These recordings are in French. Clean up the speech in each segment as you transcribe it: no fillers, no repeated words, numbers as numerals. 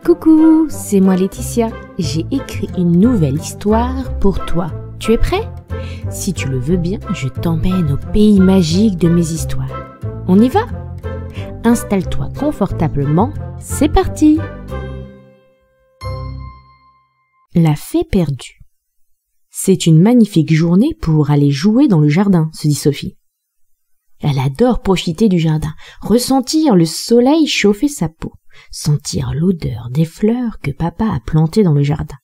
Coucou, c'est moi Laetitia. J'ai écrit une nouvelle histoire pour toi. Tu es prêt? Si tu le veux bien, je t'emmène au pays magique de mes histoires. On y va? Installe-toi confortablement, c'est parti! La fée perdue. C'est une magnifique journée pour aller jouer dans le jardin, se dit Sophie. Elle adore profiter du jardin, ressentir le soleil chauffer sa peau, sentir l'odeur des fleurs que papa a plantées dans le jardin,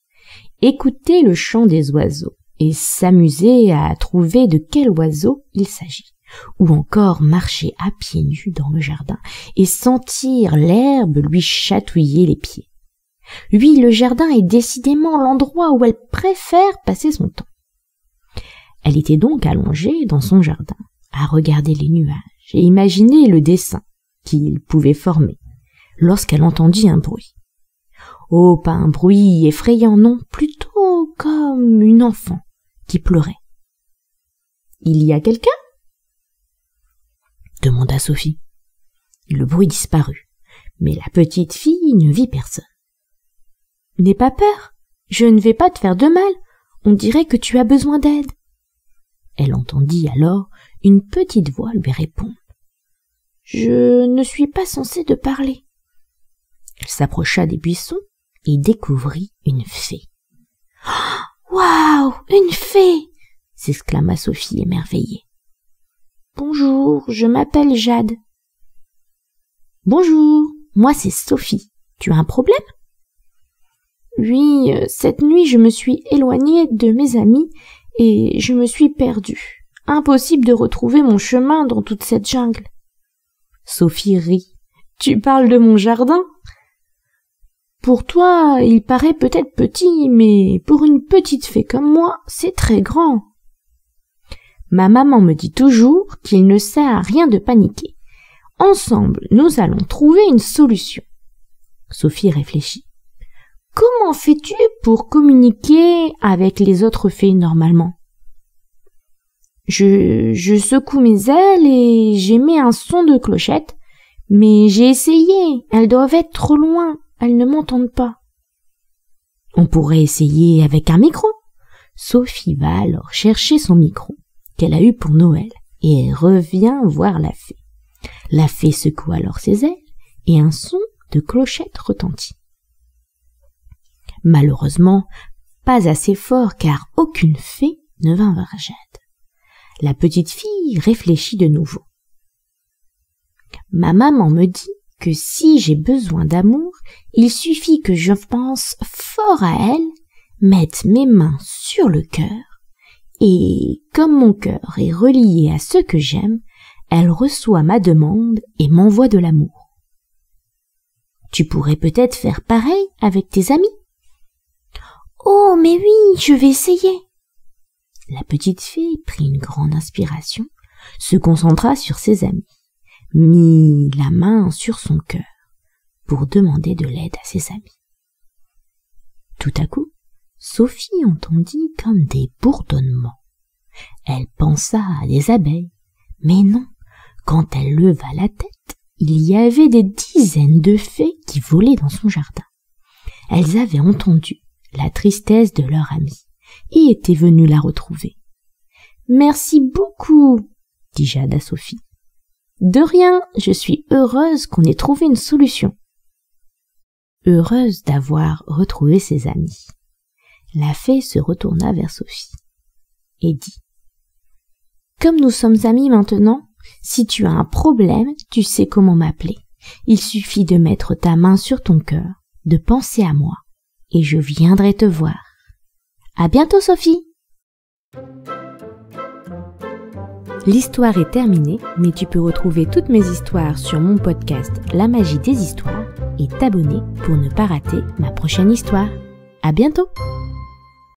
écouter le chant des oiseaux et s'amuser à trouver de quel oiseau il s'agit, ou encore marcher à pieds nus dans le jardin et sentir l'herbe lui chatouiller les pieds. Oui, le jardin est décidément l'endroit où elle préfère passer son temps. Elle était donc allongée dans son jardin, à regarder les nuages et imaginer le dessin qu'ils pouvaient former, lorsqu'elle entendit un bruit. Oh, pas un bruit effrayant, non, plutôt comme une enfant qui pleurait. « Il y a quelqu'un ?» demanda Sophie. Le bruit disparut, mais la petite fille ne vit personne. « N'aie pas peur, je ne vais pas te faire de mal, on dirait que tu as besoin d'aide. » Elle entendit alors une petite voix lui répondre. « Je ne suis pas censée te parler. » Elle s'approcha des buissons et découvrit une fée. « Waouh, une fée !» s'exclama Sophie émerveillée. « Bonjour, je m'appelle Jade. »« Bonjour, moi c'est Sophie. Tu as un problème ?»« Oui, cette nuit je me suis éloignée de mes amis et je me suis perdue. Impossible de retrouver mon chemin dans toute cette jungle. » Sophie rit. « Tu parles de mon jardin ? Pour toi, il paraît peut-être petit, mais pour une petite fée comme moi, c'est très grand. Ma maman me dit toujours qu'il ne sert à rien de paniquer. Ensemble, nous allons trouver une solution. » Sophie réfléchit. « Comment fais-tu pour communiquer avec les autres fées normalement ? » Je secoue mes ailes et j'émets un son de clochette, mais j'ai essayé, elles doivent être trop loin, elles ne m'entendent pas. On pourrait essayer avec un micro. Sophie va alors chercher son micro qu'elle a eu pour Noël et elle revient voir la fée. La fée secoue alors ses ailes et un son de clochette retentit. Malheureusement, pas assez fort car aucune fée ne vint voir Jade. La petite fille réfléchit de nouveau. Ma maman me dit que si j'ai besoin d'amour, il suffit que je pense fort à elle, mette mes mains sur le cœur, et comme mon cœur est relié à ce que j'aime, elle reçoit ma demande et m'envoie de l'amour. Tu pourrais peut-être faire pareil avec tes amis. Oh, mais oui, je vais essayer. La petite fille prit une grande inspiration, se concentra sur ses amis, mit la main sur son cœur pour demander de l'aide à ses amis. Tout à coup, Sophie entendit comme des bourdonnements. Elle pensa à des abeilles, mais non, quand elle leva la tête, il y avait des dizaines de fées qui volaient dans son jardin. Elles avaient entendu la tristesse de leur amie et étaient venues la retrouver. « Merci beaucoup, » dit Jade à Sophie. « De rien, je suis heureuse qu'on ait trouvé une solution. » Heureuse d'avoir retrouvé ses amis, la fée se retourna vers Sophie et dit « Comme nous sommes amis maintenant, si tu as un problème, tu sais comment m'appeler. Il suffit de mettre ta main sur ton cœur, de penser à moi, et je viendrai te voir. À bientôt, Sophie !» L'histoire est terminée, mais tu peux retrouver toutes mes histoires sur mon podcast La magie des histoires et t'abonner pour ne pas rater ma prochaine histoire. À bientôt!